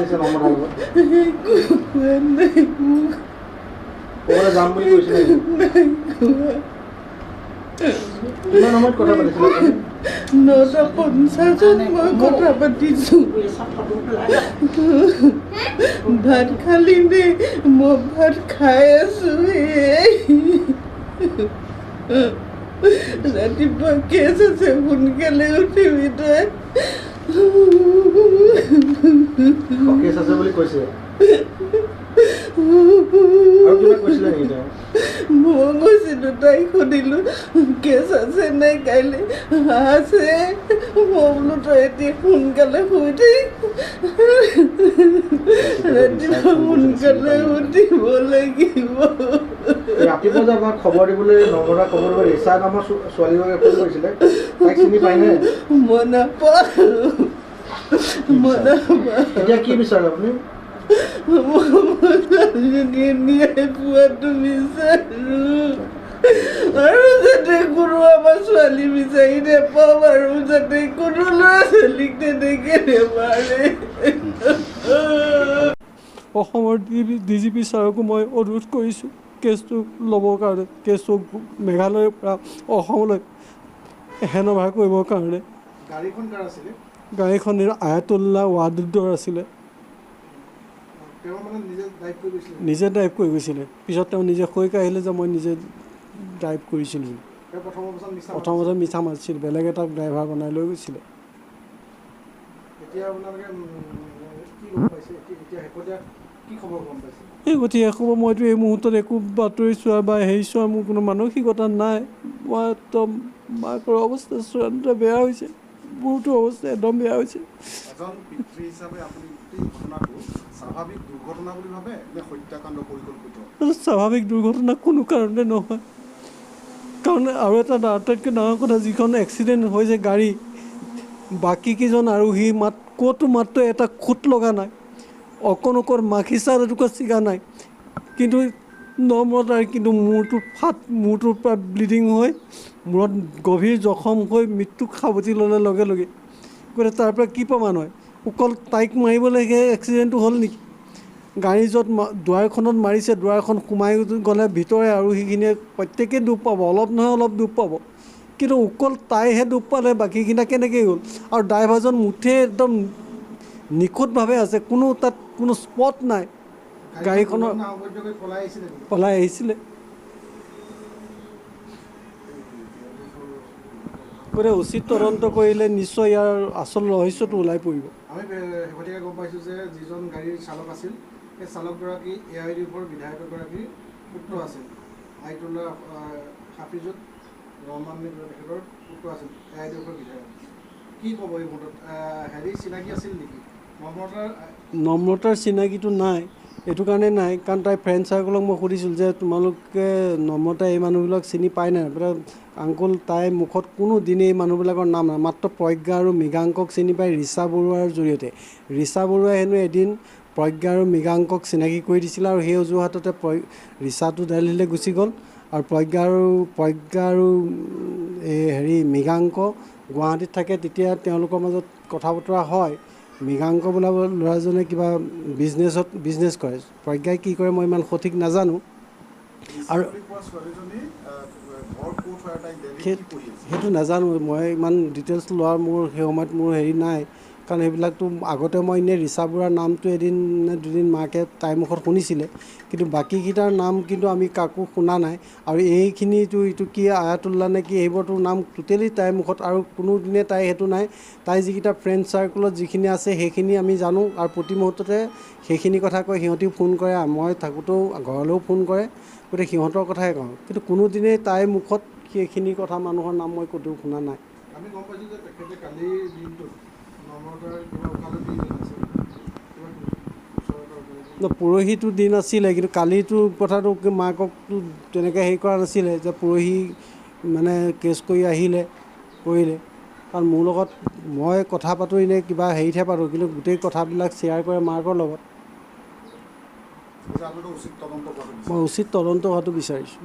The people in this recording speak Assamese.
পাতিছে নমৰাৰ লগত ক'বলৈ যাম বুলি কৈছিলে কিমান সময়ত কথা পাতিছিলে আপুনি 9:50 মই কথা পাতিছোঁ ভাত খালি নে মই ভাত খাই আছোঁ ৰাতিপুৱা কেছ আছে সোনকালে উঠিবি তই কেছ আছে বুলি কৈছে আৰু কিবা কৈছিলে নেকি তেওঁ মই গৈছিলোঁ তাইক সুধিলোঁ কেছ আছে নাই কাইলৈ আছে মই বোলো তই এতিয়া সোনকালে শুই থাক ৰাতিপুৱা সোনকালে উঠিব লাগিব ৰাতিপুৱা যে আপোনাক খবৰ দিবলৈ নমৰা খবৰ দিবলৈ ৰিচা নামৰ ছোৱালীগৰাকীয়ে ফোন কৰিছিলে তাইক চিনি পায়নে মই নাপাওঁ এতিয়া কি বিচাৰে আপুনি ন্যায় পোৱাটো বিচাৰোঁ আৰু যাতে কোনো আমাৰ ছোৱালী বিচাৰি নাপাওঁ আৰু যাতে কোনো ল'ৰা ছোৱালীক তেনেকৈ নেমাৰে অসমৰ DGP ছাৰকো মই অনুৰোধ কৰিছোঁ কেছটো ল'বৰ কাৰণে কেছটো মেঘালয়ৰ পৰা অসমলৈ হেণ্ডঅভাৰ কৰিবৰ কাৰণে গাড়ীখন কাৰ আছিলে গাড়ীখন আয়াতুল্লাহ ৱাদুদ্দৰ আছিলে নিজে ড্ৰাইভ কৰি গৈছিলে পিছত তেওঁ নিজে কৈ আহিলে যে মই নিজে ড্ৰাইভ কৰিছিলোঁ প্ৰথম অৱস্থাত মিছা মাৰিছিল বেলেগ এটা ড্ৰাইভাৰ বনাই লৈ গৈছিলে এই গতিকে খবৰ মইতো এই মুহূৰ্তত একো বাতৰি চোৱা বা হেৰি চোৱা মোৰ কোনো মানসিকতা নাই মই একদম মাকৰ অৱস্থা চূড়ান্ত বেয়া হৈছে বহুতো অৱস্থা একদম বেয়া হৈছে স্বাভাৱিক দুৰ্ঘটনা কোনো কাৰণে নহয় কাৰণ আৰু এটা আটাইতকৈ ডাঙৰ কথা যিখন এক্সিডেণ্ট হৈছে গাড়ী বাকীকেইজন আৰোহী ক'তো মাত্ৰ এটা খুট লগা নাই অকণ মাখিচাৰ এটুকুৰা ছিগা নাই কিন্তু নম্ৰতাৰ কিন্তু মূৰটোৰ পৰা ব্লিডিং হৈ মূৰত গভীৰ জখম হৈ মৃত্যুক সাৱটি ল'লে লগে লগে গতিকে তাৰ পৰা কি প্ৰমাণ হয় অকল তাইক মাৰিবলৈকে এক্সিডেণ্টটো হ'ল নেকি গাড়ী য'ত দুৱাৰখনত মাৰিছে দুৱাৰখন সোমাই গ'লে ভিতৰে আৰোহীখিনিয়ে প্ৰত্যেকেই দুখ পাব অলপ নহয় অলপ দুখ পাব কিন্তু অকল তাইহে দুখ পালে বাকীখিনিয়ে কেনেকৈ গ'ল আৰু ড্ৰাইভাৰজন মুঠেই একদম নিখুঁতভাৱে আছে কোনো তাত কোনো স্পট নাই গাড়ীখনৰ পলাই আহিছিলে গতিকে উচিত তদন্ত কৰিলে নিশ্চয় ইয়াৰ আচল ৰহস্যটো ওলাই পৰিব আমি শেহতীয়াকৈ গম পাইছোঁ যে যিজন গাড়ীৰ চালক আছিল সেই চালকগৰাকী AIUDFৰ বিধায়কগৰাকীৰ পুত্ৰ আছিল আয়াতুল্লাহ হাফিজুৰ ৰহমান তেখেতৰ পুত্ৰ আছিল AIUDFৰ বিধায়ক কি ক'ব এই মুহূৰ্তত হেৰি চিনাকি আছিল নেকি নম্ৰতাৰ চিনাকিটো নাই এইটো কাৰণে নাই কাৰণ তাই ফ্ৰেণ্ড চাৰ্কলক মই সুধিছিলোঁ যে তোমালোকে নম্ৰতা এই মানুহবিলাক চিনি পায় নাই আংকুল তাইৰ মুখত কোনো দিনেই এই মানুহবিলাকৰ নাম নাই মাত্ৰ প্ৰজ্ঞা আৰু মৃগাংকক চিনি পায় ৰিচা বৰুৱাৰ জৰিয়তে ৰিচা বৰুৱাই হেনো এদিন প্ৰজ্ঞা আৰু মৃগাংকক চিনাকি কৰি দিছিলে আৰু সেই অজুহাততে ৰিচাটো দিল্লীলৈ গুচি গ'ল আৰু প্ৰজ্ঞা আৰু এই মৃগাংক গুৱাহাটীত থাকে তেতিয়া তেওঁলোকৰ মাজত কথা বতৰা হয় মৃগাংক বোলা ল'ৰাজনে কিবা বিজনেছ কৰে প্ৰজ্ঞাই কি কৰে মই ইমান সঠিক নাজানো আৰু সেইটো নাজানো মই ইমান ডিটেইলছ লোৱাৰ মোৰ সেই সময়ত মোৰ হেৰি নাই কাৰণ সেইবিলাকতো আগতে মই এনেই ৰিচা বৰুৱাৰ নামটো এদিন নে দুদিন মাকে তাইৰ মুখত শুনিছিলে কিন্তু বাকীকেইটাৰ নাম কিন্তু আমি কাকো শুনা নাই আৰু এইখিনিতো এইটো কি আয়াতুল্লাহ নে কি এইবোৰতো নাম টোটেলি তাইৰ মুখত আৰু কোনো দিনে তাই সেইটো নাই তাই যিকেইটা ফ্ৰেণ্ড চাৰ্কলত যিখিনি আছে সেইখিনি আমি জানো আৰু প্ৰতি মুহূৰ্ততে সেইখিনি কথা কয় সিহঁতেও ফোন কৰে মই থাকোঁতেও ঘৰলৈও ফোন কৰে গতিকে সিহঁতৰ কথাই কওঁ কিন্তু কোনোদিনেই তাইৰ মুখত সেইখিনি কথা মানুহৰ নাম মই ক'তো শুনা নাই আমি গম পাইছোঁ যে তেখেতে কালিৰ দিনটোত পৰহিটো দিন আছিলে কিন্তু কালিতো কথাটো মাককতো তেনেকৈ হেৰি কৰা নাছিলে যে পৰহি মানে কেছ কৰি কৰিলে কাৰণ মোৰ লগত মই কথা পাতোঁ এনেই কিবা হেৰিতহে পাতোঁ কিন্তু গোটেই কথাবিলাক শ্বেয়াৰ কৰে মাকৰ লগত মই উচিত তদন্ত হোৱাটো বিচাৰিছোঁ